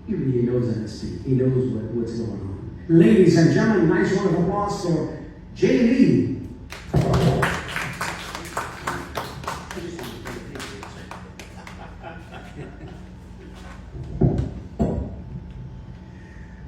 He really knows how to speak. He knows what's going on. Ladies and gentlemen, nice round of applause for Jay Lee.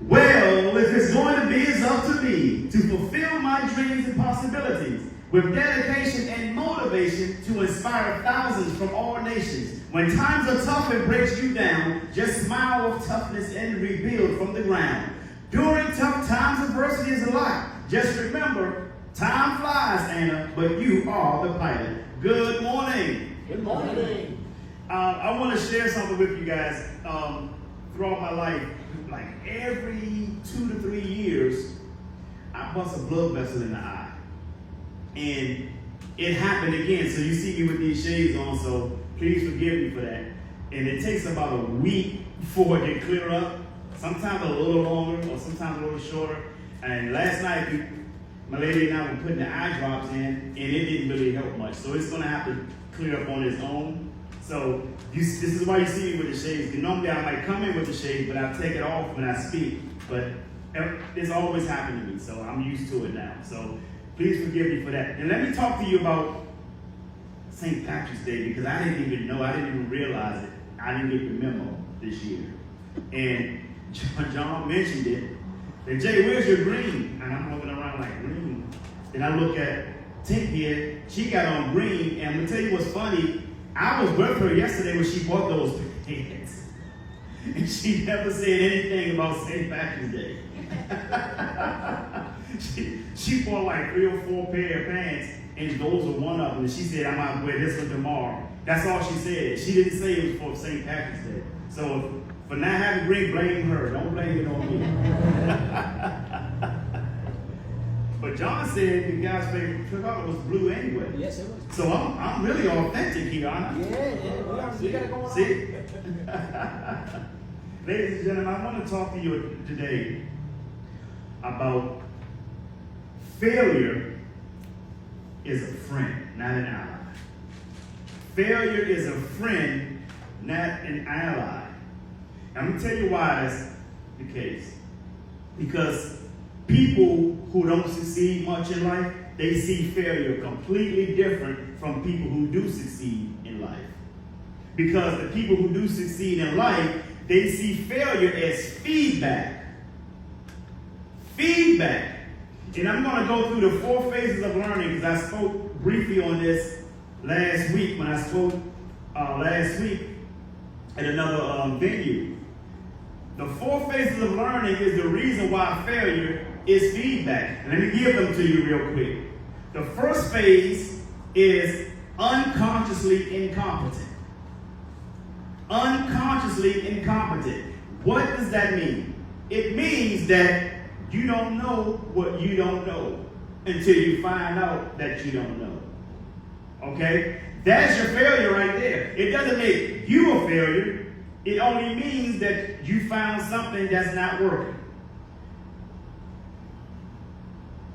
Well, if it's going to be, it's up to me to fulfill my dreams and possibilities with dedication and motivation to inspire thousands from all nations. When times are tough and breaks you down, just smile with toughness and rebuild from the ground. During tough times, adversity is a lot. Just remember, time flies, Anna, but you are the pilot. Good morning. Good morning. I want to share something with you guys. Throughout my life, like every 2 to 3 years, I bust a blood vessel in the eye. And it happened again. So you see me with these shades on, so please forgive me for that. And it takes about a week before it can clear up. Sometimes a little longer or sometimes a little shorter. And last night, my lady and I were putting the eye drops in, and it didn't really help much. So it's going to have to clear up on its own. So this is why you see me with the shades. Normally I might come in with the shades, but I take it off when I speak. But it's always happened to me, so I'm used to it now. So please forgive me for that. And let me talk to you about St. Patrick's Day, because I didn't even know, I didn't even realize it. I didn't get the memo this year. And John mentioned it. And Jay, where's your green? And I'm looking around like, green. Then I look at Tink here. She got on green. And I'm going to tell you what's funny. I was with her yesterday when she bought those pants. And she never said anything about St. Patrick's Day. she bought like 3 or 4 pair of pants, and those were one of them. And she said, I might wear this one tomorrow. That's all she said. She didn't say it was for St. Patrick's Day. So for not having green, blame her. Don't blame it on me. But John said the guy's favorite color was blue anyway. Yes, it was. So I'm really authentic here, aren't I? Yeah. We got to go on. See? Ladies and gentlemen, I want to talk to you today about failure is a friend, not an ally. Failure is a friend, not an ally. I'm going to tell you why that's the case. Because people who don't succeed much in life, they see failure completely different from people who do succeed in life. Because the people who do succeed in life, they see failure as feedback. Feedback. And I'm going to go through the 4 phases of learning, because I spoke briefly on this last week when I spoke last week at another venue. The 4 phases of learning is the reason why failure is feedback. And let me give them to you real quick. The first phase is unconsciously incompetent. Unconsciously incompetent. What does that mean? It means that you don't know what you don't know until you find out that you don't know. Okay? That's your failure right there. It doesn't make you a failure. It only means that you found something that's not working.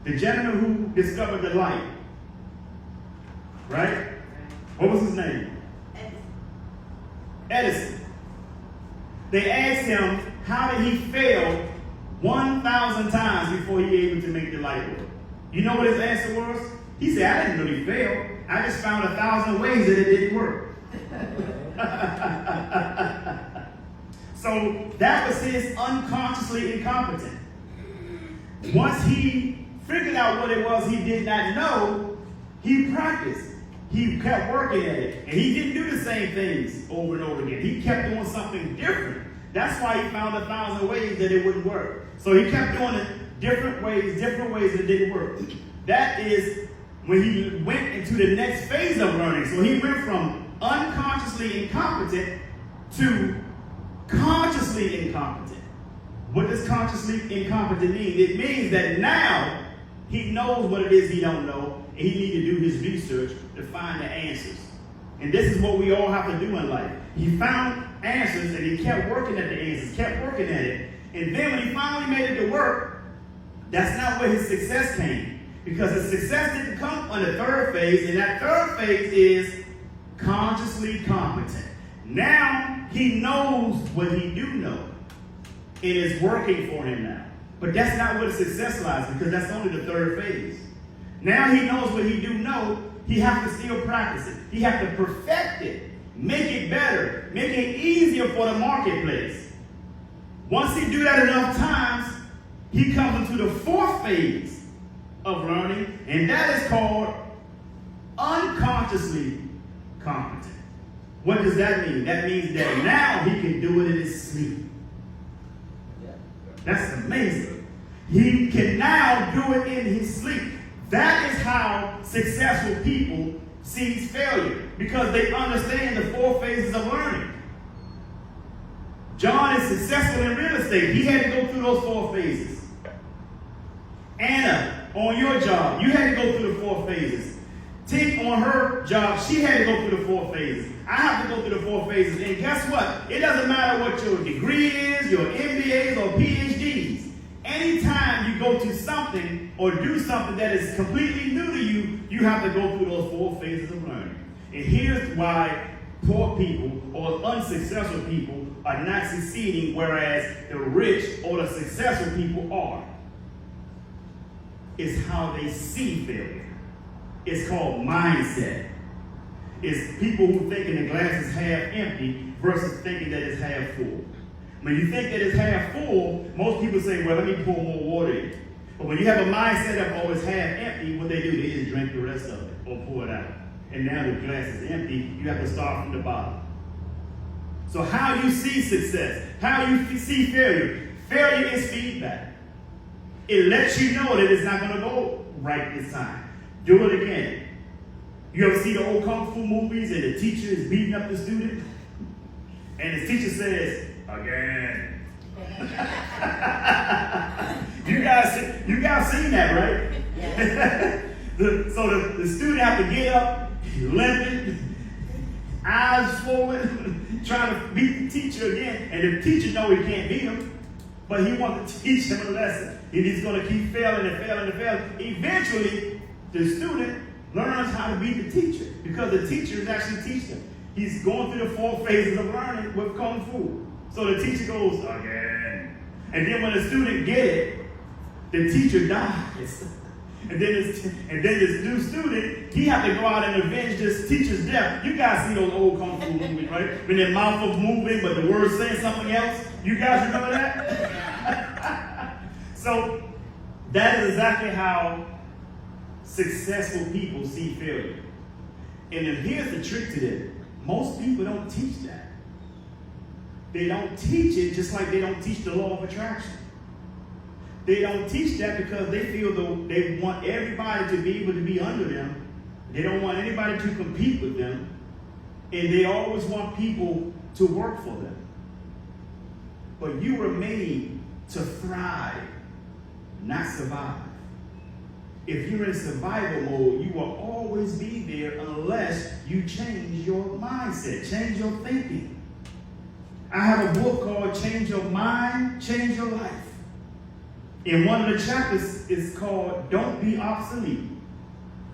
The gentleman who discovered the light, right? What was his name? Edison. They asked him, how did he fail 1,000 times before he was able to make the light work? You know what his answer was? He said, I didn't really fail. I just found 1,000 ways that it didn't work. So that was his unconsciously incompetent. Once he figured out what it was he did not know, he practiced. He kept working at it. And he didn't do the same things over and over again. He kept doing something different. That's why he found 1,000 ways that it wouldn't work. So he kept doing it different ways that it didn't work. That is when he went into the next phase of learning. So he went from unconsciously incompetent to consciously incompetent. What does consciously incompetent mean? It means that now he knows what it is he don't know, and he needs to do his research to find the answers. And this is what we all have to do in life. He found answers, and he kept working at the answers, kept working at it. And then when he finally made it to work, that's not where his success came. Because his success didn't come on the 3rd phase, and that 3rd phase is consciously competent. Now he knows what he do know. and it's working for him now. But that's not where the success lies, because that's only the third phase. Now he knows what he do know. He has to still practice it. He has to perfect it, make it better, make it easier for the marketplace. Once he do that enough times, he comes into the fourth phase of learning, and that is called unconsciously competent. What does that mean? That means that now he can do it in his sleep. That's amazing. He can now do it in his sleep. That is how successful people sees failure, because they understand the four phases of learning. John is successful in real estate. He had to go through those four phases. Anna, on your job, you had to go through the four phases. Tink, on her job, she had to go through the four phases. I have to go through the four phases. And guess what? It doesn't matter what your degree is, your MBAs or PhDs. Anytime you go to something or do something that is completely new to you, you have to go through those four phases of learning. And here's why poor people or unsuccessful people are not succeeding, whereas the rich or the successful people are. It's how they see failure. It's called mindset. It's people who think the glass is half empty versus thinking that it's half full. When you think that it's half full, most people say, well, let me pour more water in. But when you have a mindset of, oh, it's half empty, what they do, they just drink the rest of it or pour it out. And now the glass is empty, you have to start from the bottom. So how you see success, how you see failure. Failure is feedback. It lets you know that it's not going to go right this time. Do it again. You ever see the old Kung Fu movies and the teacher is beating up the student? And the teacher says, again. you guys seen that, right? Yeah. So the student have to get up, limping, eyes swollen, trying to beat the teacher again. And the teacher know he can't beat him, but he wants to teach him a lesson. And he's going to keep failing and failing and failing. Eventually, the student learns how to beat the teacher, because the teacher is actually teaching him. He's going through the four phases of learning with Kung Fu. So the teacher goes, again. And then when the student get it, the teacher dies. And then this new student, he have to go out and avenge this teacher's death. You guys see those old Kung Fu movies, right? When their mouth was moving, but the words saying something else. You guys remember that? So that is exactly how successful people see failure. And then here's the trick to that. Most people don't teach that. They don't teach it just like they don't teach the law of attraction. They don't teach that because they feel they want everybody to be able to be under them. They don't want anybody to compete with them. And they always want people to work for them. But you were made to thrive, not survive. If you're in survival mode, you will always be there unless you change your mindset, change your thinking. I have a book called Change Your Mind, Change Your Life. And one of the chapters is called Don't Be Obsolete.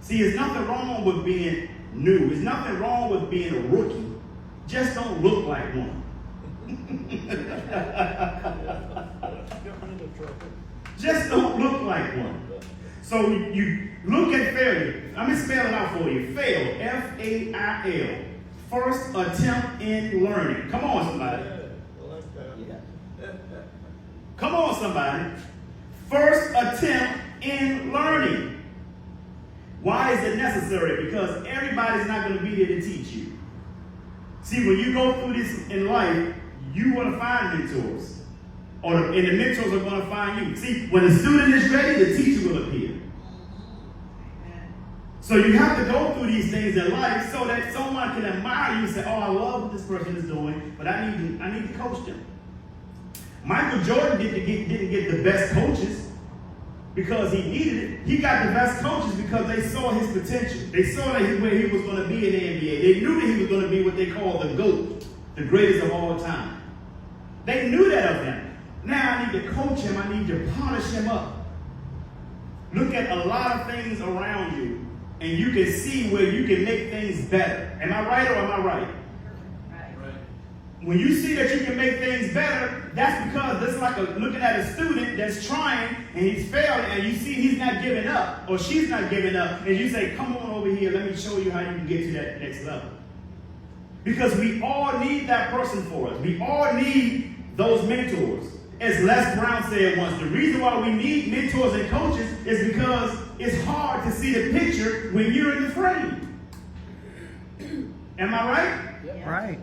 See, there's nothing wrong with being new. There's nothing wrong with being a rookie. Just don't look like one. Just don't look like one. So you look at failure. Let me spell it out for you. Fail, F-A-I-L. First attempt in learning. Come on, somebody. Come on, somebody. First attempt in learning. Why is it necessary? Because everybody's not going to be there to teach you. See, when you go through this in life, you want to find mentors. And the mentors are going to find you. See, when the student is ready, the teacher will appear. So you have to go through these things in life so that someone can admire you and say, oh, I love what this person is doing, but I need to coach them. Michael Jordan didn't get the best coaches because he needed it. He got the best coaches because they saw his potential. They saw that where he was going to be in the NBA. They knew that he was going to be what they call the GOAT, the greatest of all time. They knew that of him. Now I need to coach him. I need to polish him up. Look at a lot of things around you, and you can see where you can make things better. Am I right or am I right? Right. when you see that you can make things better, that's because that's like looking at a student that's trying and he's failing, and you see he's not giving up or she's not giving up, and you say, come on over here, let me show you how you can get to that next level. Because we all need that person for us. We all need those mentors. As Les Brown said once, the reason why we need mentors and coaches is because it's hard to see the picture when you're in the frame. Am I right? Yep. Right.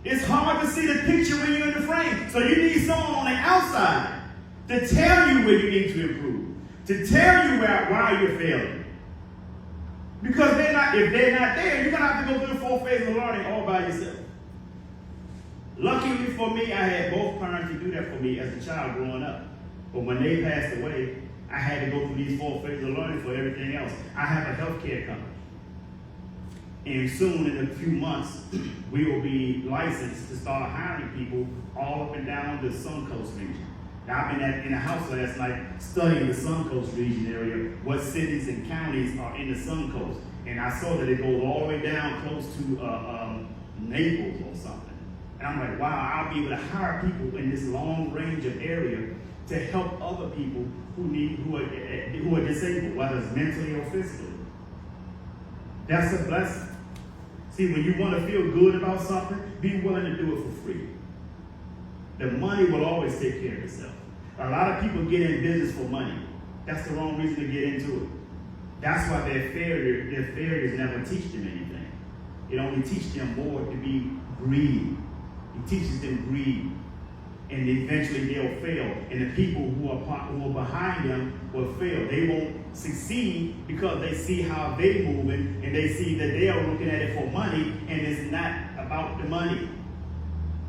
It's hard to see the picture when you're in the frame. So you need someone on the outside to tell you where you need to improve, to tell you why you're failing. Because if they're not there, you're going to have to go through the 4 phases of learning all by yourself. Luckily for me, I had both parents to do that for me as a child growing up. But when they passed away, I had to go through these 4 phases of learning for everything else. I have a healthcare company. And soon, in a few months, we will be licensed to start hiring people all up and down the Suncoast region. Now, I've been in a house last night studying the Suncoast region area, what cities and counties are in the Suncoast. And I saw that it goes all the way down close to Naples or something. And I'm like, wow, I'll be able to hire people in this long range of area to help other people who are disabled, whether it's mentally or physically. That's a blessing. See, when you want to feel good about something, be willing to do it for free. The money will always take care of itself. A lot of people get in business for money. That's the wrong reason to get into it. That's why their failures never teach them anything. It only teaches them more to be greedy. It teaches them greed. And eventually they'll fail. And the people who are behind them will fail. They won't succeed because they see how they're moving and they see that they are looking at it for money, and it's not about the money.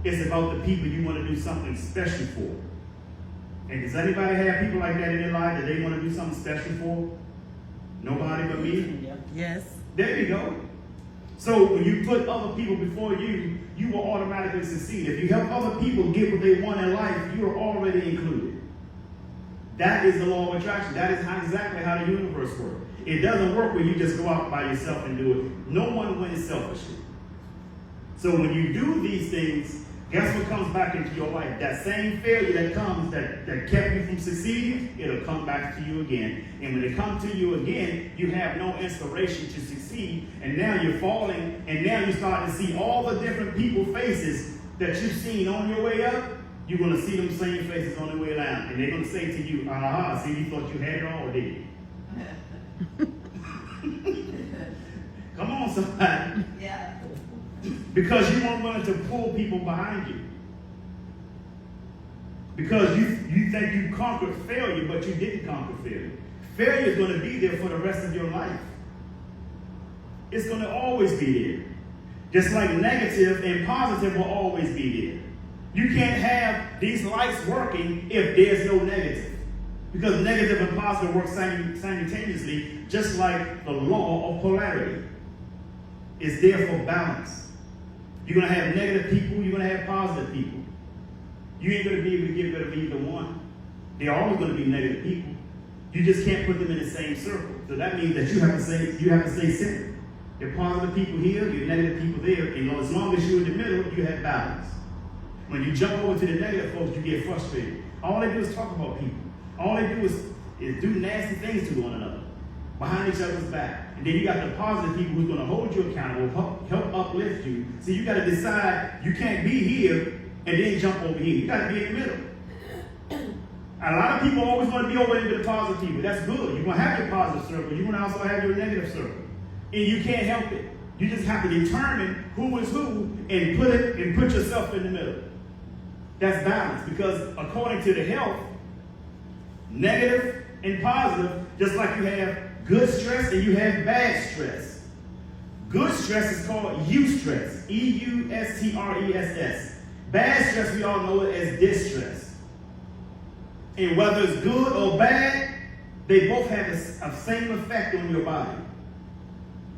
It's about the people you want to do something special for. And does anybody have people like that in their life that they want to do something special for? Nobody but me? Yes. There you go. So when you put other people before you, you will automatically succeed. If you help other people get what they want in life, you are already included. That is the law of attraction. That is exactly how the universe works. It doesn't work when you just go out by yourself and do it. No one wins selfishly. So when you do these things, guess what comes back into your life? That same failure that comes that kept you from succeeding, it'll come back to you again. And when it comes to you again, you have no inspiration to succeed. And now you're falling, and now you're starting to see all the different people faces that you've seen on your way up. You're going to see them same faces on the way down. And they're going to say to you, see, you thought you had it all, did you? Come on, somebody. Yeah. Because you weren't willing to pull people behind you. Because you think you conquered failure, but you didn't conquer failure. Failure is going to be there for the rest of your life. It's going to always be there. Just like negative and positive will always be there. You can't have these lights working if there's no negative. Because negative and positive work simultaneously, just like the law of polarity. It's there for balance. You're going to have negative people, you're going to have positive people. You ain't going to be able to get rid of either one. They're always going to be negative people. You just can't put them in the same circle. So that means that you have to stay centered. There are positive people here, you're negative people there, and as long as you're in the middle, you have balance. When you jump over to the negative folks, you get frustrated. All they do is talk about people. All they do is do nasty things to one another, behind each other's back. And then you got the positive people who's going to hold you accountable, help uplift you. So you got to decide you can't be here and then jump over here. You got to be in the middle. A lot of people always want to be over into the positive people. That's good. You're going to have your positive circle. You're going to also have your negative circle. And you can't help it. You just have to determine who is who and put yourself in the middle. That's balance. Because according to the health, negative and positive, just like you have good stress and you have bad stress. Good stress is called eustress. E-U-S-T-R-E-S-S. Bad stress, we all know it as distress. And whether it's good or bad, they both have a same effect on your body.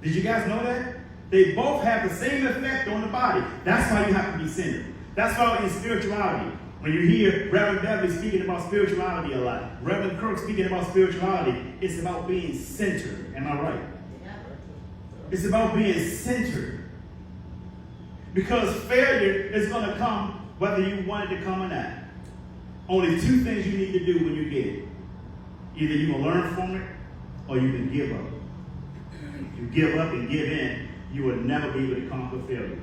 Did you guys know that? They both have the same effect on the body. That's why you have to be centered. That's why in spirituality, when you hear Reverend Dudley speaking about spirituality a lot, Reverend Kirk speaking about spirituality, it's about being centered. Am I right? Yeah. It's about being centered. Because failure is going to come whether you want it to come or not. Only two things you need to do when you get it. Either you can learn from it or you can give up. If you give up and give in, you will never be able to conquer failure.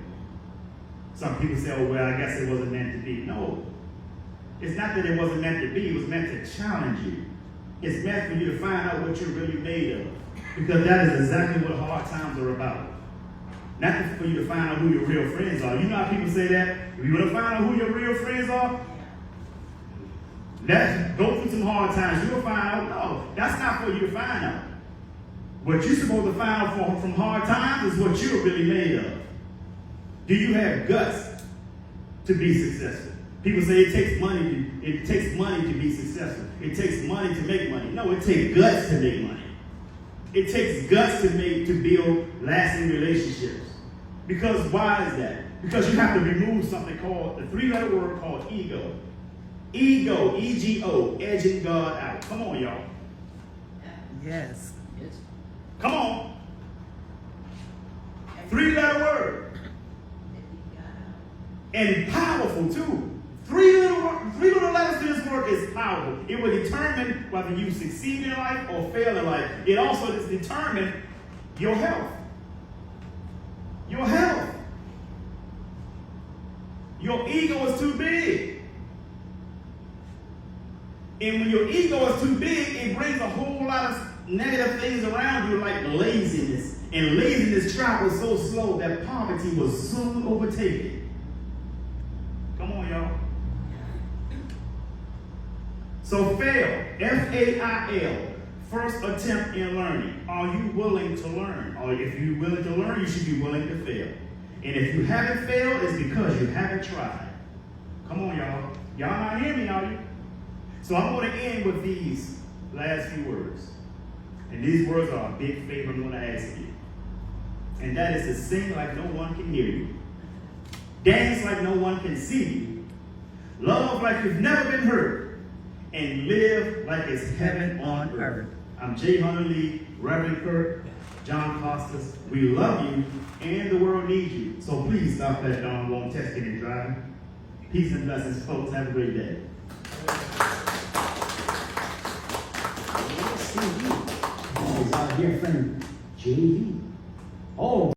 Some people say, oh, well, I guess it wasn't meant to be. No. It's not that it wasn't meant to be. It was meant to challenge you. It's meant for you to find out what you're really made of. Because that is exactly what hard times are about. Not for you to find out who your real friends are. You know how people say that? If you want to find out who your real friends are, let's go through some hard times. You'll find out, no, that's not for you to find out. What you're supposed to find out from hard times is what you're really made of. Do you have guts to be successful? People say it takes money to be successful. It takes money to make money. No, it takes guts to make money. It takes guts to build lasting relationships. Because why is that? Because you have to remove something called, the three-letter word called ego. Ego, E-G-O, edging God out. Come on, y'all. Yes. Come on. Three-letter word. And powerful, too. Three little letters to this word is powerful. It will determine whether you succeed in life or fail in life. It also does determine your health. Your health. Your ego is too big. And when your ego is too big, it brings a whole lot of negative things around you like laziness. And laziness travels so slow that poverty will soon overtake it. Come on, y'all. So fail, F-A-I-L, first attempt in learning. Are you willing to learn? Or if you're willing to learn, you should be willing to fail. And if you haven't failed, it's because you haven't tried. Come on, y'all. Y'all not hearing me, are you? So I'm going to end with these last few words. And these words are a big favor I'm going to ask you. And that is to sing like no one can hear you. Dance like no one can see you. Love like you've never been hurt. And live like it's heaven on earth. I'm Jay Hunter Lee, Reverend Kirk, John Costas. We love you, and the world needs you. So please stop that doggone testing and driving. Peace and blessings, folks. Have a great day. This is our dear friend, J.V. Oh.